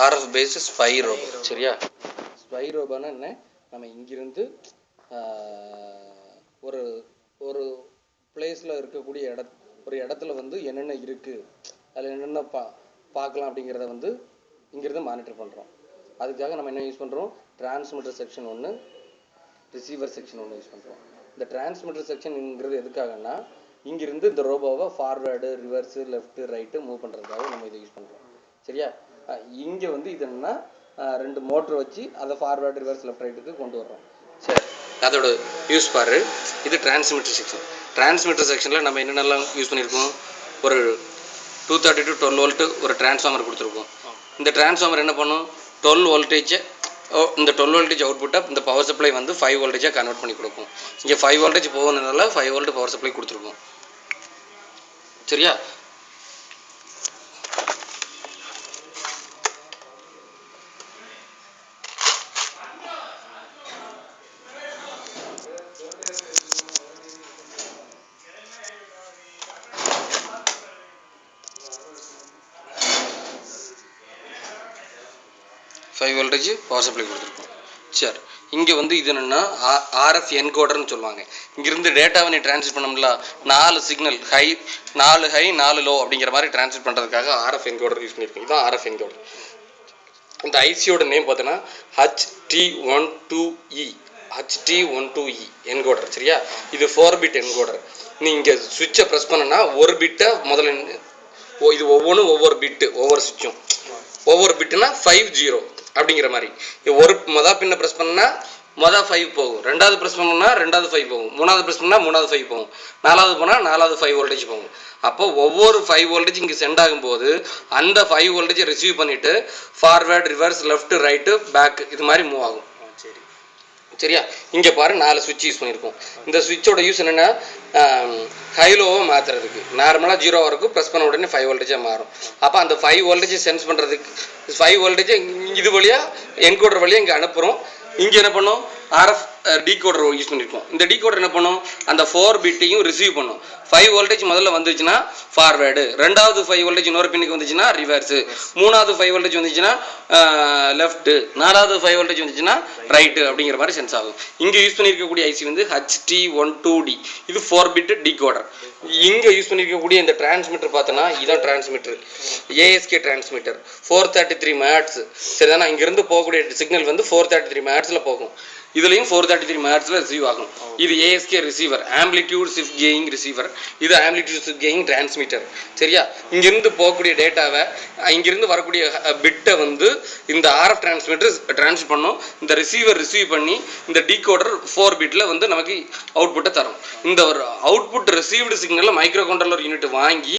RF based spy robo சரியா? Spy ரோபோனா என்ன? நம்ம இங்கிருந்து ஒரு ஒரு பிளேஸில் இருக்கக்கூடிய ஒரு இடத்துல வந்து என்னென்ன இருக்குது, அதில் என்னென்ன பார்க்கலாம் அப்படிங்கிறத வந்து இங்கிருந்து மானிட்டர் பண்ணுறோம். அதுக்காக நம்ம என்ன யூஸ் பண்ணுறோம்? டிரான்ஸ்மிட்டர் செக்ஷன் ஒன்று, ரிசீவர் செக்ஷன் ஒன்று யூஸ் பண்ணுறோம். இந்த டிரான்ஸ்மிட்டர் செக்ஷன்ங்கிறது எதுக்காகன்னா, இங்கிருந்து இந்த ரோபோவை forward, reverse, left, right move பண்ணுறதுக்காக நம்ம இதை யூஸ் பண்ணுறோம். சரியா? இங்கே வந்து இது என்னன்னா, 2 மோட்ரு வச்சு அதை ஃபார்வேர்டு, ரிவர்ஸ், லெஃப்ட், ரைட்டுக்கு கொண்டு வர்றோம். சரி, அதோட யூஸ் பாரு. இது டிரான்ஸ்மிட்டர் செக்ஷன். டிரான்ஸ்மிட்டர் செக்ஷனில் நம்ம என்னென்னலாம் யூஸ் பண்ணியிருக்கோம்? ஒரு 230 to 12 வோல்ட்டு ஒரு டிரான்ஸ்ஃபார்மர் கொடுத்துருக்கோம். இந்த டிரான்ஸ்ஃபார்மர் என்ன பண்ணும்? 12 வோல்டேஜை இந்த 12 வோல்டேஜ் அவுட்புட்டை இந்த பவர் சப்ளை வந்து 5 வோல்டேஜாக கன்வெர்ட் பண்ணி கொடுக்கும். இங்கே 5 வோல்டேஜ் போகணுனால 5 வோல்ட் பவர் சப்ளை கொடுத்துருக்கோம். சரியா? ஃபைவ் வோல்டேஜ் பவர் சப்ளை கொடுத்துருக்கோம். சரி, இங்கே வந்து இது என்னென்னா RF என்கோடர்னு சொல்லுவாங்க. இங்கிருந்து டேட்டாவை நீ டிரான்ஸ்மிட் பண்ணோம்ல, 4 சிக்னல் ஹை 4 லோ அப்படிங்கிற மாதிரி டிரான்ஸ்மிட் பண்ணுறதுக்காக RF என்கோடர் யூஸ் பண்ணியிருக்கோம். இதுதான் RF என்கோடர். இந்த ஐசியோட நேம் பார்த்தோன்னா HT12E என்கோடர். சரியா? இது 4 பிட் என்கோடர். நீங்கள் சுவிட்சை ப்ரெஸ் பண்ணனா ஒரு பிட்டை முதல்ல இது ஒவ்வொன்றும் ஒவ்வொரு பிட்டு, ஒவ்வொரு சுவிட்சும் ஒவ்வொரு பிட்டுனா 50 அப்படிங்கிற மாதிரி. மொதல் பின்ன ப்ரெஸ் பண்ணால் மொதல் 5 போகும், ரெண்டாவது ப்ரெஸ் பண்ணோம்னா ரெண்டாவது 5 போகும், மூணாவது ப்ரெஸ் பண்ணால் மூணாவது 5 போகும், நாலாவது போனால் நாலாவது 5 வோல்டேஜ் போகும். அப்போ ஒவ்வொரு 5 வோல்டேஜ் இங்கே சென்ட் ஆகும்போது அந்த 5 வோல்டேஜை ரிசீவ் பண்ணிவிட்டு forward, reverse, left, right, back இது மாதிரி மூவ் ஆகும். சரியா? இங்கே பாரு 4 சுவிட்ச் யூஸ் பண்ணியிருக்கோம். இந்த சுவிட்சோட யூஸ் என்னென்னா, ஹைலோவை மாற்றுறதுக்கு. நார்மலாக 0 வரைக்கும் ப்ரெஸ் பண்ண உடனே 5 வோல்டேஜாக மாறும். அப்போ அந்த 5 வோல்டேஜை சென்ஸ் பண்ணுறதுக்கு 5 வோல்டேஜை இது வழியாக என்கோடர் வழியாக இங்கே அனுப்புகிறோம். இங்கே என்ன பண்ணோம்? RF டீகோடர் யூஸ் பண்ணியிருக்கோம். இந்த டீகோடர் என்ன பண்ணும்? அந்த 4 பிட்டையும் ரிசீவ் பண்ணும். 5 வோல்டேஜ் முதல்ல வந்துச்சுன்னா ஃபார்வேர்டு, ரெண்டாவது 5 வோல்டேஜ் இன்னொரு பின்னுக்கு வந்துச்சுன்னா ரிவர்ஸு, மூணாவது 5 வோல்டேஜ் வந்துச்சுன்னா லெஃப்ட்டு, நாலாவது 5 வோல்டேஜ் வந்துச்சுன்னா ரைட்டு அப்படிங்கிற மாதிரி சென்ஸ் ஆகும். இங்கே யூஸ் பண்ணியிருக்கக்கூடிய ஐசி வந்து HT12D. இது 4 பிட் டீகோடர். இங்கே யூஸ் பண்ணியிருக்கக்கூடிய இந்த டிரான்ஸ்மிட்டர் பார்த்தோன்னா இதுதான் டிரான்ஸ்மிட்டர், ASK டிரான்ஸ்மிட்டர் 433 MHz. சரிதானா? இங்கிருந்து போகக்கூடிய சிக்னல் வந்து 433 MHz போகும். இதுலேயும் 433 MHz ரிசீவ் ஆகும். இது ASK receiver, amplitude shift gain receiver. இது ஆம்பிளிடியூட் ஷிஃப்ட் கெயின் டிரான்ஸ்மிட்டர். சரியா? இங்கிருந்து போகக்கூடிய டேட்டாவை, இங்கிருந்து வரக்கூடிய பிட்டை வந்து இந்த RF டிரான்ஸ்மிட்டர் டிரான்ஸ்மிட் பண்ணும். இந்த ரிசீவர் ரிசீவ் பண்ணி இந்த டீகோடர் 4 பிட்டில் வந்து நமக்கு அவுட்புட்டை தரும். இந்த ஒரு அவுட்புட் ரிசீவ்டு சிக்னலில் மைக்ரோ கண்ட்ரோலர் யூனிட் வாங்கி